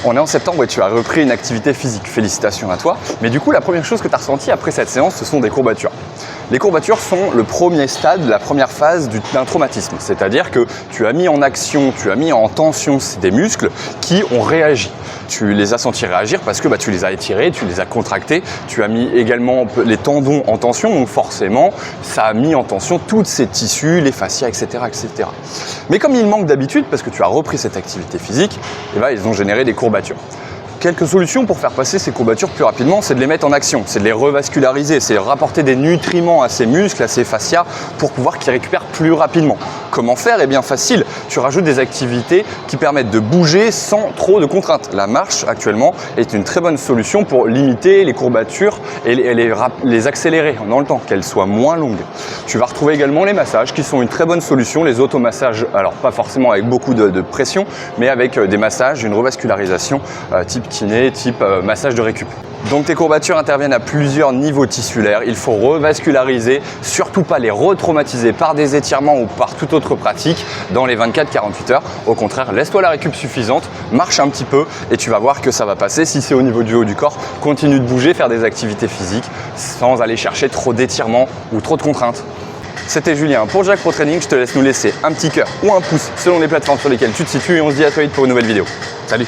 On est en septembre et tu as repris une activité physique. Félicitations à toi. Mais du coup, la première chose que tu as ressentie après cette séance, ce sont des courbatures. Les courbatures sont le premier stade, la première phase d'un traumatisme. C'est-à-dire que tu as mis en action, tu as mis en tension des muscles qui ont réagi. Tu les as sentis réagir parce que tu les as étirés, tu les as contractés, tu as mis également les tendons en tension, donc forcément, ça a mis en tension tous ces tissus, les fascias, etc., etc. Mais comme il manque d'habitude, parce que tu as repris cette activité physique, ils ont généré des courbatures. Quelques solutions pour faire passer ces courbatures plus rapidement, c'est de les mettre en action, c'est de les revasculariser, c'est de rapporter des nutriments à ces muscles, à ces fascias pour pouvoir qu'ils récupèrent plus rapidement. Comment faire? Eh bien facile, tu rajoutes des activités qui permettent de bouger sans trop de contraintes. La marche actuellement est une très bonne solution pour limiter les courbatures et les accélérer dans le temps, qu'elles soient moins longues. Tu vas retrouver également les massages qui sont une très bonne solution, les automassages, alors pas forcément avec beaucoup de pression, mais avec des massages, une revascularisation type kiné, type massage de récup. Donc tes courbatures interviennent à plusieurs niveaux tissulaires, il faut revasculariser, surtout pas les retraumatiser par des étirements ou par toute autre pratique dans les 24-48 heures. Au contraire, laisse-toi la récup suffisante, marche un petit peu et tu vas voir que ça va passer. Si c'est au niveau du haut du corps, continue de bouger, faire des activités physiques sans aller chercher trop d'étirements ou trop de contraintes. C'était Julien pour Jack Pro Training, je te laisse nous laisser un petit cœur ou un pouce selon les plateformes sur lesquelles tu te situes et on se dit à très vite pour une nouvelle vidéo. Salut!